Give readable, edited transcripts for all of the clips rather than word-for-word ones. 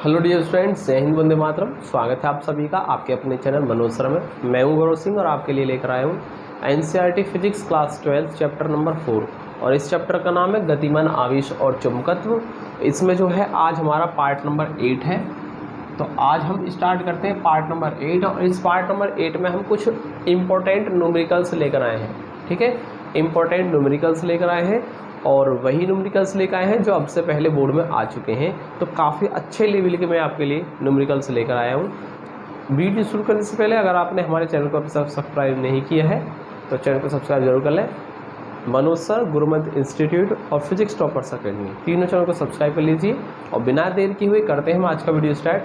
Hello dear students, जय हिंद, वंदे मातरम। स्वागत है आप सभी का आपके अपने चैनल मनोज सर में। मैं हूं गौरव सिंह और आपके लिए लेकर आया हूं NCERT physics class 12 chapter number 4 और इस चैप्टर का नाम है गतिमान आवेश और चुंबकत्व। इसमें जो है आज हमारा पार्ट नंबर 8 है। तो आज हम स्टार्ट करते हैं पार्ट नंबर 8 और इस पार्ट नंबर 8 में हम कुछ इम्पोर्टेंट न्यूमेरिकल्स लेकर आए हैं। ठीक है, इम्पोर्टेंट न्यूमेरिकल्स लेकर आए हैं और वही न्यूमेरिकल्स लेकर आए हैं जो अब से पहले बोर्ड में आ चुके हैं। तो काफ़ी अच्छे लेवल के मैं आपके लिए न्यूमेरिकल्स लेकर आया हूँ। वीडियो शुरू करने से पहले अगर आपने हमारे चैनल को अब तक सब्सक्राइब नहीं किया है तो चैनल को सब्सक्राइब जरूर कर लें। मनोज सर, गुरुमंत्र इंस्टीट्यूट और फिजिक्स टॉपर्स अकेडमी, तीनों चैनल को सब्सक्राइब कर लीजिए। और बिना देर की हुए करते हैं हम आज का वीडियो स्टार्ट।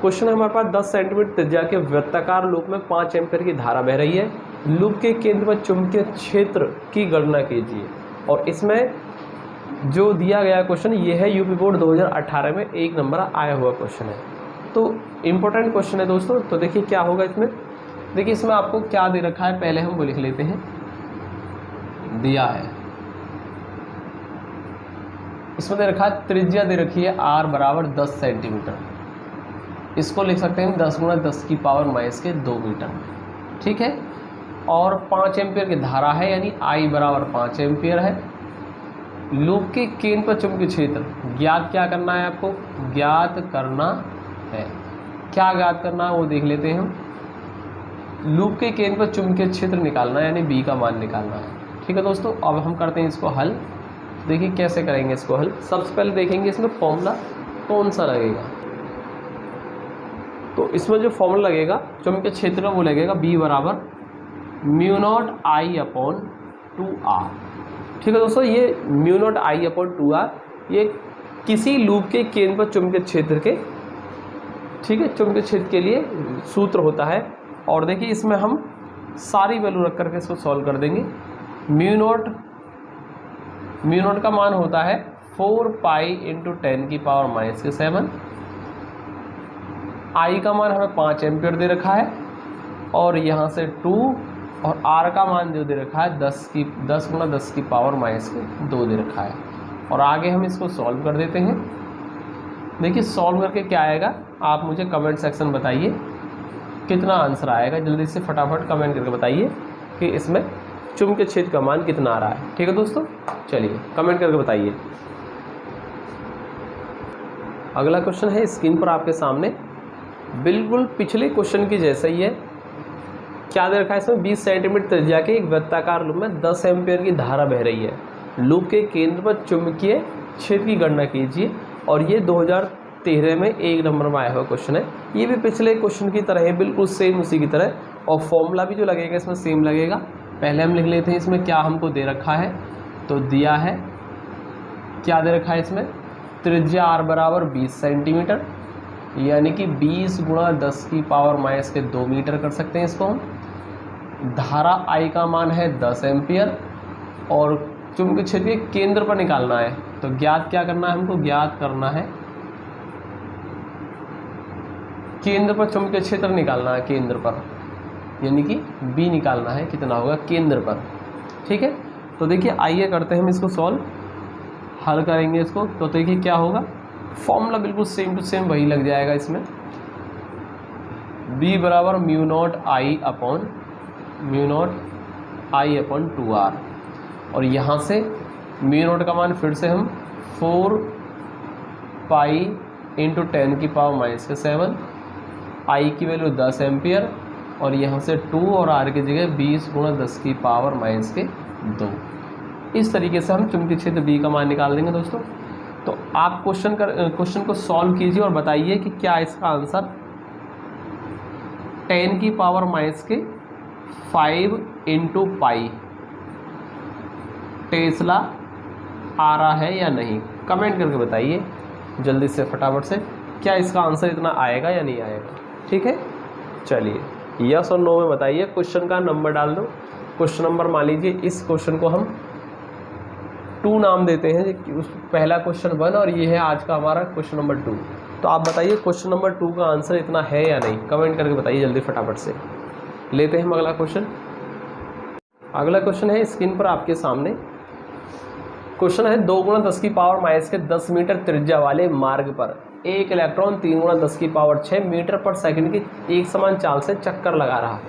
क्वेश्चन है हमारे पास 10 सेंटीमीटर त्रिज्या के वृत्ताकार लूप में 5 एम्पीयर की धारा बह रही है। लूप के केंद्र पर चुंबकीय क्षेत्र की गणना कीजिए। और इसमें जो दिया गया क्वेश्चन ये है यूपी बोर्ड 2018 में 1 नंबर आया हुआ क्वेश्चन है। तो इम्पोर्टेंट क्वेश्चन है दोस्तों। तो देखिए क्या होगा इसमें। देखिए इसमें आपको क्या दे रखा है, पहले हम वो लिख लेते हैं। दिया है इसमें दे रखा है त्रिज्या दे रखी है r बराबर 10 सेंटीमीटर। इसको लिख सकते हैं 10 × 10 की पावर -2 मीटर। ठीक है, और 5 एम्पियर की धारा है यानी I बराबर 5 एम्पियर है। लूप के केंद्र पर चुंबकीय क्षेत्र ज्ञात क्या करना है, आपको ज्ञात करना है। क्या ज्ञात करना है वो देख लेते हैं हम। लूप के केंद्र पर चुंबकीय क्षेत्र निकालना है यानी B का मान निकालना है। ठीक है दोस्तों, अब हम करते हैं इसको हल। देखिए कैसे करेंगे इसको हल। सबसे पहले देखेंगे इसमें फॉर्मूला कौन सा लगेगा। तो इसमें जो फॉर्मूला लगेगा चुंबकीय क्षेत्र का वो लगेगा B बराबर μ0I/2r। ठीक है दोस्तों, ये μ0I/2r ये किसी लूप के केंद्र पर चुंबकीय क्षेत्र के, ठीक है, चुंबकीय क्षेत्र के लिए सूत्र होता है। और देखिए इसमें हम सारी वैल्यू रख करके इसको सॉल्व कर देंगे। μ0 का मान होता है 4 पाई × 10 की पावर -7। I का मान हमें 5 एम्पियर दे रखा है और यहाँ से 2 और R का मान जो दे रखा है 10 × 10 की पावर -2 दे रखा है। और आगे हम इसको सॉल्व कर देते हैं। देखिए सॉल्व करके क्या आएगा आप मुझे कमेंट सेक्शन बताइए कितना आंसर आएगा। जल्दी से फटाफट कमेंट करके बताइए कि इसमें चुंबकीय क्षेत्र का मान कितना आ रहा है। ठीक है दोस्तों, चलिए कमेंट करके बताइए। अगला क्वेश्चन है स्क्रीन पर आपके सामने, बिल्कुल पिछले क्वेश्चन की जैसा ही है। क्या दे रखा है इसमें 20 सेंटीमीटर त्रिज्या के एक वृत्ताकार लूप में 10 एम्पियर की धारा बह रही है। लूप के केंद्र पर चुंबकीय क्षेत्र की गणना कीजिए। और ये 2013 में 1 नंबर में आया हुआ क्वेश्चन है। ये भी पिछले क्वेश्चन की तरह है, बिल्कुल सेम उसी की तरह। और फॉर्मूला भी जो लगेगा इसमें सेम लगेगा। पहले हम लिख लेते हैं इसमें क्या हमको दे रखा है। तो दिया है, क्या दे रखा है इसमें, त्रिज्या r बराबर 20 सेंटीमीटर यानी कि 20 × 10 की पावर -2 मीटर कर सकते हैं इसको हम। धारा I का मान है 10 एम्पियर और चुंबकीय क्षेत्र के केंद्र पर निकालना है। तो ज्ञात क्या करना है हमको, ज्ञात करना है केंद्र पर चुंबकीय क्षेत्र निकालना है। केंद्र पर यानी कि B निकालना है, कितना होगा केंद्र पर। ठीक है, तो देखिए आइए करते हैं हम इसको सॉल्व, हल करेंगे इसको। तो देखिए क्या होगा, फॉर्मूला बिल्कुल सेम टू सेम वही लग जाएगा इसमें। B बराबर μ0I/2r और यहाँ से μ0 का मान फिर से हम 4 पाई × 10 की पावर -7, I की वैल्यू 10 एम्पियर और यहाँ से 2 और R की जगह 20 × 10 की पावर -2। इस तरीके से हम चुंबकीय क्षेत्र B का मान निकाल देंगे दोस्तों। तो आप क्वेश्चन को सॉल्व कीजिए और बताइए कि क्या इसका आंसर 10 की पावर -5 × पाई टेस्ला आ रहा है या नहीं। कमेंट करके बताइए जल्दी से फटाफट से, क्या इसका आंसर इतना आएगा या नहीं आएगा। ठीक है, चलिए यस और नो में बताइए। क्वेश्चन का नंबर डाल दो। क्वेश्चन नंबर मान लीजिए इस क्वेश्चन को हम 2 नाम देते हैं। उस पहला क्वेश्चन 1 और ये है आज का हमारा क्वेश्चन नंबर 2। तो आप बताइए क्वेश्चन नंबर 2 का आंसर इतना है या नहीं। कमेंट करके बताइए जल्दी फटाफट से। लेते हैं हम अगला क्वेश्चन। अगला क्वेश्चन है स्क्रीन पर आपके सामने, क्वेश्चन है 2 × 10 की पावर माइनस के 10 मीटर त्रिज्या वाले मार्ग पर एक इलेक्ट्रॉन 3 × 10 की पावर 6 मीटर पर सेकंड की एक समान चाल से चक्कर लगा रहा है।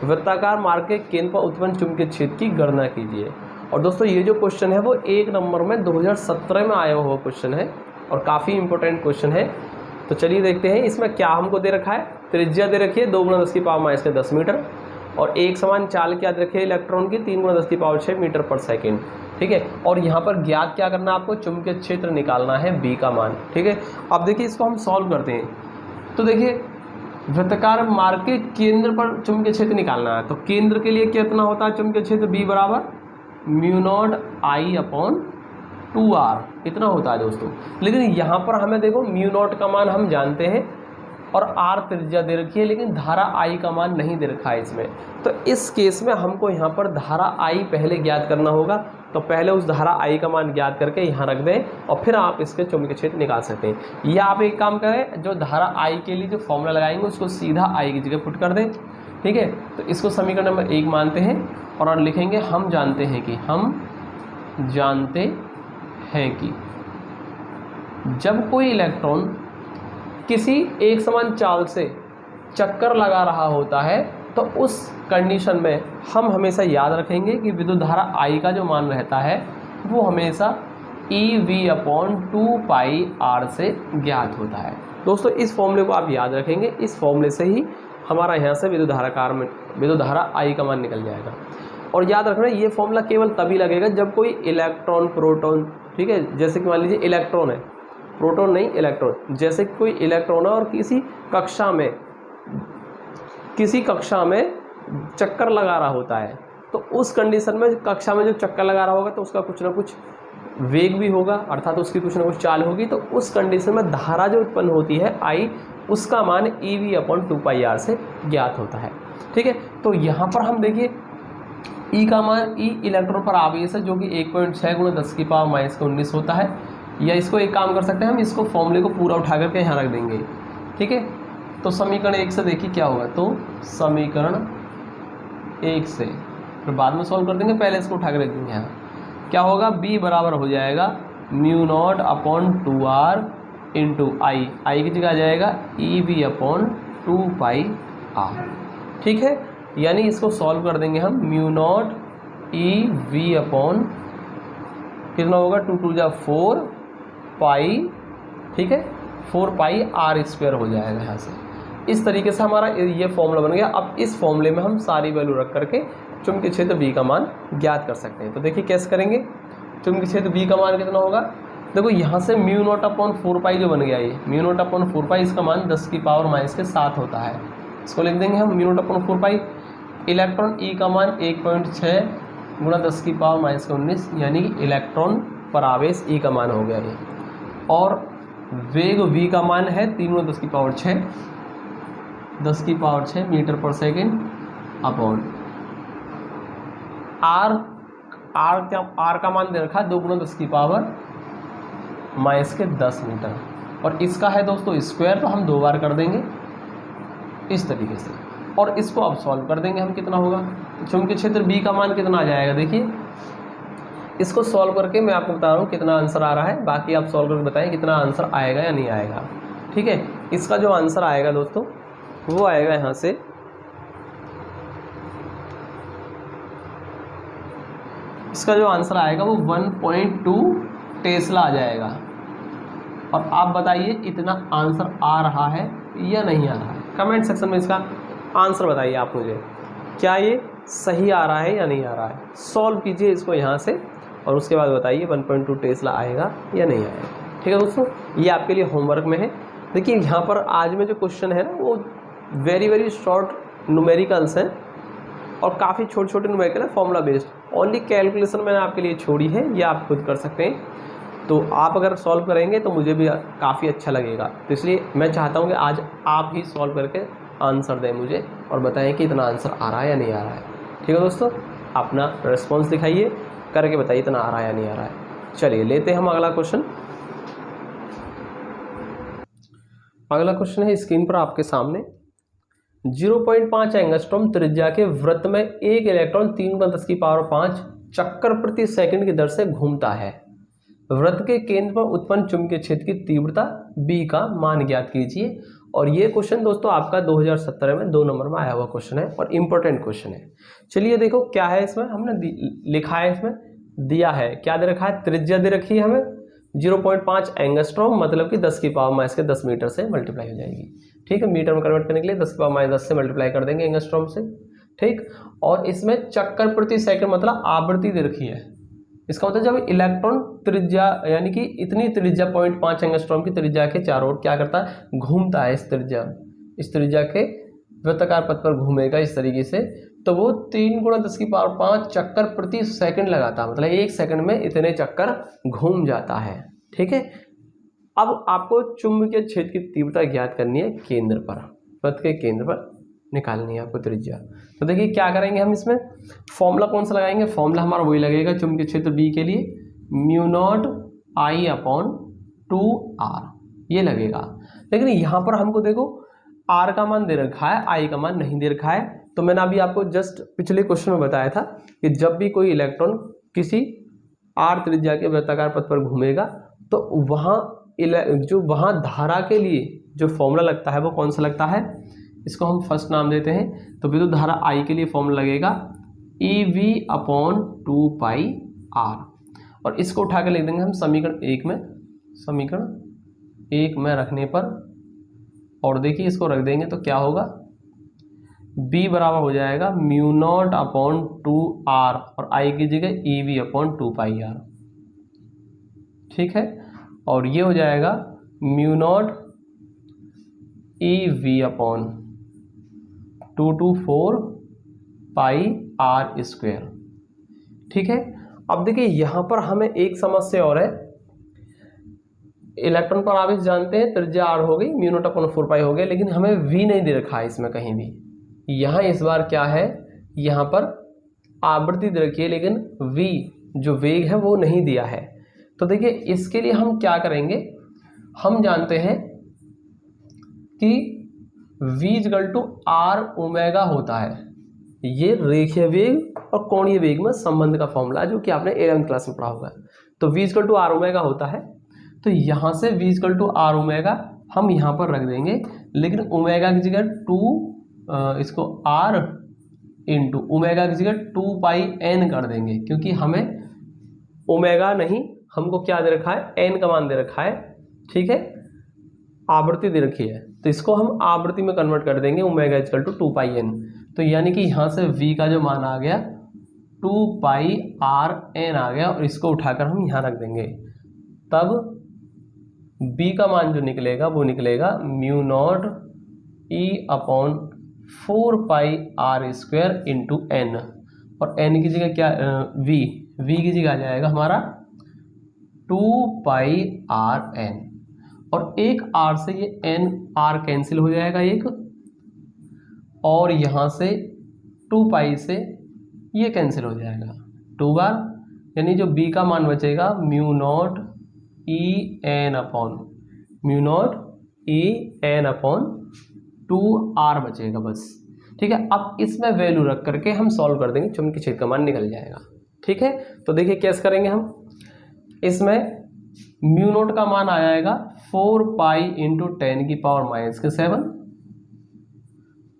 वृत्ताकार मार्ग के केंद्र पर उत्पन्न चुंबकीय क्षेत्र की गणना कीजिए। और दोस्तों ये जो क्वेश्चन है वो 1 नंबर में 2017 में आया हुआ क्वेश्चन है और काफ़ी इंपॉर्टेंट क्वेश्चन है। तो चलिए देखते हैं इसमें क्या हमको दे रखा है। त्रिज्या दे रखी है 2 × 10 की पावर माइनस के 10 मीटर और एक समान चाल क्या दे रखी है इलेक्ट्रॉन की 3 × 10 की पावर 6 मीटर पर सेकेंड। ठीक है, और यहाँ पर ज्ञात क्या करना है आपको, चुंबकीय क्षेत्र निकालना है बी का मान। ठीक है, अब देखिए इसको हम सॉल्व करते हैं। तो देखिए वृत्ताकार मार्ग के केंद्र पर चुंबकीय क्षेत्र निकालना है, तो केंद्र के लिए कितना होता है चुंबकीय क्षेत्र, बी बराबर μ0I/2r इतना होता है दोस्तों। लेकिन यहाँ पर हमें देखो μ0 का मान हम जानते हैं और r त्रिज्या दे रखी है, लेकिन धारा I का मान नहीं दे रखा है इसमें। तो इस केस में हमको यहाँ पर धारा I पहले ज्ञात करना होगा। तो पहले उस धारा I का मान ज्ञात करके यहाँ रख दें और फिर आप इसके चुंबकीय क्षेत्र निकाल सकते हैं। या आप एक काम करें, जो धारा I के लिए जो फॉर्मूला लगाएंगे उसको सीधा I की जगह पुट कर दें। ठीक है, तो इसको समीकरण नंबर 1 मानते हैं और लिखेंगे हम जानते हैं कि जब कोई इलेक्ट्रॉन किसी एक समान चाल से चक्कर लगा रहा होता है तो उस कंडीशन में हम हमेशा याद रखेंगे कि विद्युत धारा I का जो मान रहता है वो हमेशा EV/2πr से ज्ञात होता है। दोस्तों इस फॉर्मूले को आप याद रखेंगे, इस फॉर्मूले से ही हमारा यहाँ से विद्युत धारा I का मान निकल जाएगा। और याद रखना ये फॉर्मूला केवल तभी लगेगा जब कोई इलेक्ट्रॉन प्रोटॉन, ठीक है, जैसे कि मान लीजिए इलेक्ट्रॉन है, प्रोटॉन नहीं इलेक्ट्रॉन, जैसे कोई इलेक्ट्रॉन है और किसी कक्षा में चक्कर लगा रहा होता है, तो उस कंडीशन में कक्षा में जो चक्कर लगा रहा होगा तो उसका कुछ ना कुछ वेग भी होगा, अर्थात उसकी कुछ ना कुछ चाल होगी। तो उस कंडीशन में धारा जो उत्पन्न होती है I, उसका मान EV/2πr से ज्ञात होता है। ठीक है, तो यहाँ पर हम देखिए E का मान, E इलेक्ट्रॉन पर आवेश है जो कि 1.6 × 10 की पावर माइनस के 19 होता है। या इसको एक काम कर सकते हैं, हम इसको फॉर्मूले को पूरा उठा करके यहाँ रख देंगे। ठीक है, तो समीकरण 1 से देखिए क्या होगा, तो समीकरण 1 से फिर बाद में सॉल्व कर देंगे, पहले इसको उठा कर रख देंगे। यहाँ क्या होगा, B बराबर हो जाएगा μ0/2r × I की जगह आ जाएगा EV/2πr। ठीक है, यानी इसको सॉल्व कर देंगे हम, μ0 EV/ कितना होगा, 2 × 2 = 4 पाई, ठीक है, 4πr² हो जाएगा यहाँ से। इस तरीके से हमारा ये फॉर्मूला बन गया। अब इस फॉर्मूले में हम सारी वैल्यू रख करके चुंबकीय क्षेत्र B का मान ज्ञात कर सकते हैं। तो देखिए कैसे करेंगे, चुंबकीय क्षेत्र B का मान कितना होगा, देखो यहाँ से μ0/4π जो बन गया, ये μ0/4π, इसका मान 10 की पावर माइनस के 7 होता है। इसको लिख देंगे हम μ0/4π। इलेक्ट्रॉन E का मान 1.6 × 10 की पावर माइनस के 19, यानी कि इलेक्ट्रॉन पर आवेश E का मान हो गया ये। और वेग V का मान है 3 × 10 की पावर 6 मीटर पर सेकेंड अपॉन R का मान दे रखा 2 × 10 की पावर माइनस के 10 मीटर, और इसका है दोस्तों स्क्वायर, तो हम 2 बार कर देंगे इस तरीके से। और इसको अब सॉल्व कर देंगे हम, कितना होगा, चुंबकीय क्षेत्र B का मान कितना आ जाएगा। देखिए इसको सॉल्व करके मैं आपको बता रहा हूँ कितना आंसर आ रहा है, बाकी आप सॉल्व करके बताएं कितना आंसर आएगा या नहीं आएगा। ठीक है, इसका जो आंसर आएगा दोस्तों वो आएगा यहाँ से, इसका जो आंसर आएगा वो 1.2 टेस्ला आ जाएगा। और आप बताइए इतना आंसर आ रहा है या नहीं आ रहा है, कमेंट सेक्शन में इसका आंसर बताइए आप मुझे, क्या ये सही आ रहा है या नहीं आ रहा है। सॉल्व कीजिए इसको यहाँ से और उसके बाद बताइए 1.2 टेस्ला आएगा या नहीं आएगा। ठीक है दोस्तों, ये आपके लिए होमवर्क में है। देखिए यहाँ पर आज में जो क्वेश्चन है ना वो वेरी शॉर्ट न्यूमेरिकल्स हैं और काफ़ी छोटे न्यूमेरिकल है, फॉर्मूला बेस्ड। ओनली कैलकुलेशन मैंने आपके लिए छोड़ी है, ये आप खुद कर सकते हैं। तो आप अगर सॉल्व करेंगे तो मुझे भी काफ़ी अच्छा लगेगा। तो इसलिए मैं चाहता हूँ कि आज आप ही सॉल्व करके आंसर दें मुझे और बताएं कि इतना आंसर आ रहा है या नहीं आ रहा है। ठीक है दोस्तों, अपना रिस्पॉन्स दिखाइए, करके बताइए इतना आ रहा है या नहीं आ रहा है। चलिए लेते हैं हम अगला क्वेश्चन। अगला क्वेश्चन है स्क्रीन पर आपके सामने। 0.5 एंगस्ट्रॉम त्रिज्या के वृत्त में एक इलेक्ट्रॉन 3 × 10 की पावर 5 चक्कर प्रति सेकंड की दर से घूमता है। वृत्त के केंद्र पर उत्पन्न चुंबकीय क्षेत्र की तीव्रता B का मान ज्ञात कीजिए। और ये क्वेश्चन दोस्तों आपका 2017 में 2 नंबर में आया हुआ क्वेश्चन है और इम्पोर्टेंट क्वेश्चन है। चलिए देखो क्या है इसमें, हमने लिखा है, इसमें दिया है, क्या दे रखा है, त्रिज्या दे रखी है हमें 0.5 एंगस्ट्रॉम, मतलब कि 10 की पावर माइनस के 10 मीटर से मल्टीप्लाई हो जाएगी। ठीक है, मीटर में कन्वर्ट करने के लिए 10 की पावर माइनस 10 से मल्टीप्लाई कर देंगे एंगस्ट्रॉम से। ठीक, और इसमें चक्कर प्रति सेकंड मतलब आवृत्ति दे रखी है। इसका मतलब जब इलेक्ट्रॉन त्रिज्या यानी कि इतनी त्रिज्या 0.5 एंगस्ट्रॉम की त्रिज्या के चारों ओर क्या करता है, घूमता है। इस त्रिज्या के वृत्ताकार पथ पर घूमेगा इस तरीके से, तो वो 3 × 10 की पावर 5 चक्कर प्रति सेकंड लगाता है, मतलब 1 सेकंड में इतने चक्कर घूम जाता है। ठीक है, अब आपको चुंबकीय क्षेत्र की तीव्रता ज्ञात करनी है केंद्र पर, वृत्त के केंद्र पर निकालनी है आपको त्रिज्या। तो देखिए क्या करेंगे हम, इसमें फॉर्मूला कौन सा लगाएंगे, फॉर्मूला हमारा वही लगेगा चुंबकीय क्षेत्र B के लिए, μ0I/2r ये लगेगा। लेकिन यहाँ पर हमको देखो R का मान दे रखा है, I का मान नहीं दे रखा है। तो मैंने अभी आपको जस्ट पिछले क्वेश्चन में बताया था कि जब भी कोई इलेक्ट्रॉन किसी R त्रिज्या के वृत्ताकार पथ पर घूमेगा तो वहाँ धारा के लिए जो फॉर्मूला लगता है वो कौन सा लगता है, इसको हम फर्स्ट नाम देते हैं। तो विद्युत धारा I के लिए फॉर्मूला लगेगा EV/2πr, और इसको उठा के लिख देंगे हम समीकरण 1 में रखने पर, और देखिए इसको रख देंगे तो क्या होगा, B बराबर हो जाएगा μ0/2r और I की जगह EV/2πr। ठीक है, और ये हो जाएगा μ0 EV/224πr²। ठीक है, अब देखिए यहाँ पर हमें एक समस्या और है, इलेक्ट्रॉन पर आवेश जानते हैं त्रिज्या r हो गई, μ0/4π हो गया, लेकिन हमें v नहीं दे रखा है इसमें कहीं भी। यहाँ इस बार क्या है, यहाँ पर आवृत्ति दे रखी है लेकिन v जो वेग है वो नहीं दिया है। तो देखिए इसके लिए हम क्या करेंगे, हम जानते हैं कि v = r होता है, ये रेखीय वेग और कोणीय वेग में संबंध का फॉर्मूला जो कि आपने 11वीं क्लास में पढ़ा होगा। तो v = r होता है, तो यहाँ से v = r हम यहाँ पर रख देंगे, लेकिन ओमेगा की जगह 2 इसको r इंटू ओमेगा की जगह 2πn कर देंगे, क्योंकि हमें ओमेगा नहीं, हमको क्या दे रखा है, n का मान दे रखा है। ठीक है, आवृत्ति दे रखी है, तो इसको हम आवृत्ति में कन्वर्ट कर देंगे, ओमेगा = 2πn। तो यानी कि यहाँ से v का जो मान आ गया 2πrn आ गया, और इसको उठाकर हम यहाँ रख देंगे, तब b का मान जो निकलेगा वो निकलेगा μ0 E/4πr² इंटू n, और n की जगह क्या, v की जगह आ जाएगा हमारा 2πrn, और एक r से ये n r कैंसिल हो जाएगा एक, और यहाँ से 2π से ये कैंसिल हो जाएगा 2 बार, यानी जो b का मान बचेगा μ0 E/2r बचेगा बस। ठीक है, अब इसमें वैल्यू रख करके हम सॉल्व कर देंगे, चुंबकीय क्षेत्र का मान निकल जाएगा। ठीक है, तो देखिए कैसे करेंगे हम, इसमें μ0 का मान आ जाएगा 4π × 10⁻⁻7,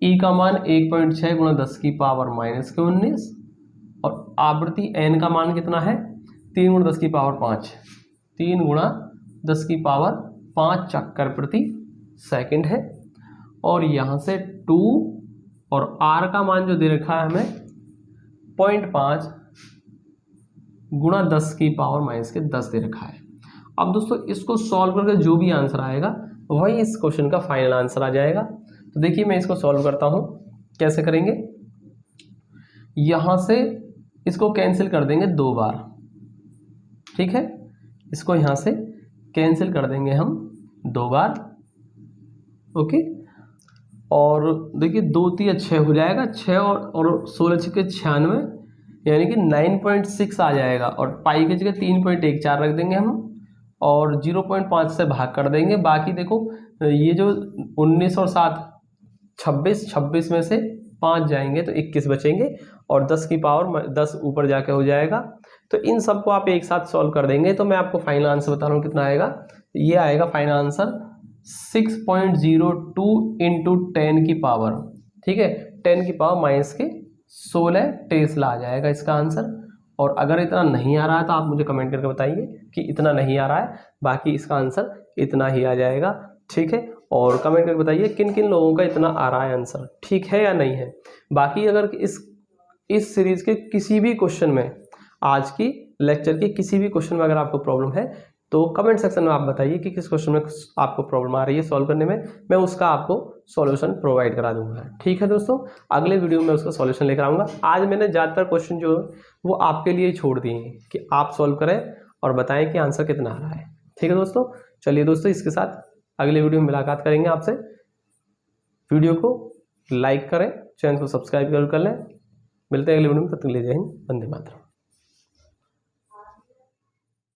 E का मान 1.6 × 10⁻⁻19, और आवृत्ति n का मान कितना है, 3 × 10⁵, 3 × 10⁵ चक्कर प्रति सेकंड है, और यहाँ से 2, और r का मान जो दे रखा है हमें 0.5 × 10⁻⁻10 दे रखा है। अब दोस्तों इसको सॉल्व करके जो भी आंसर आएगा वही इस क्वेश्चन का फाइनल आंसर आ जाएगा। तो देखिए मैं इसको सॉल्व करता हूँ, कैसे करेंगे, यहाँ से इसको कैंसिल कर देंगे 2 बार। ठीक है, इसको यहाँ से कैंसिल कर देंगे हम 2 बार। ओके, और देखिए 2 × 3 = 6 हो जाएगा, 6 और 16 × 6 = 96, यानी कि 9.6 आ जाएगा, और पाई की जगह 3.14 रख देंगे हम, और 0.5 से भाग कर देंगे। बाकी देखो ये जो 19 और 7 26 में से 5 जाएंगे तो 21 बचेंगे और 10 की पावर 10 ऊपर जाके हो जाएगा। तो इन सबको आप एक साथ सॉल्व कर देंगे तो मैं आपको फाइनल आंसर बता रहा हूँ कितना आएगा। ये आएगा फाइनल आंसर 6.02 इंटू 10 की पावर, ठीक है, 10 की पावर माइनस के 16 टेस्ला आ जाएगा इसका आंसर। और अगर इतना नहीं आ रहा है तो आप मुझे कमेंट करके बताइए कि इतना नहीं आ रहा है, बाकी इसका आंसर इतना ही आ जाएगा, ठीक है। और कमेंट करके बताइए किन किन लोगों का इतना आ रहा है आंसर, ठीक है या नहीं है। बाकी अगर इस सीरीज के किसी भी क्वेश्चन में, आज की लेक्चर के किसी भी क्वेश्चन में अगर आपको प्रॉब्लम है तो कमेंट सेक्शन में आप बताइए कि किस क्वेश्चन में आपको प्रॉब्लम आ रही है सॉल्व करने में, मैं उसका आपको सॉल्यूशन प्रोवाइड करा दूंगा, ठीक है दोस्तों। अगले वीडियो में उसका सॉल्यूशन लेकर आऊँगा। आज मैंने ज़्यादातर क्वेश्चन जो वो आपके लिए छोड़ दिए हैं कि आप सॉल्व करें और बताएं कि आंसर कितना आ रहा है, ठीक है दोस्तों। चलिए दोस्तों, इसके साथ अगले वीडियो में मुलाकात करेंगे आपसे। वीडियो को लाइक करें, चैनल को सब्सक्राइब जरूर कर लें। मिलते हैं अगले वीडियो में, तब तक के लिए जय हिंद, वंदे मातरम।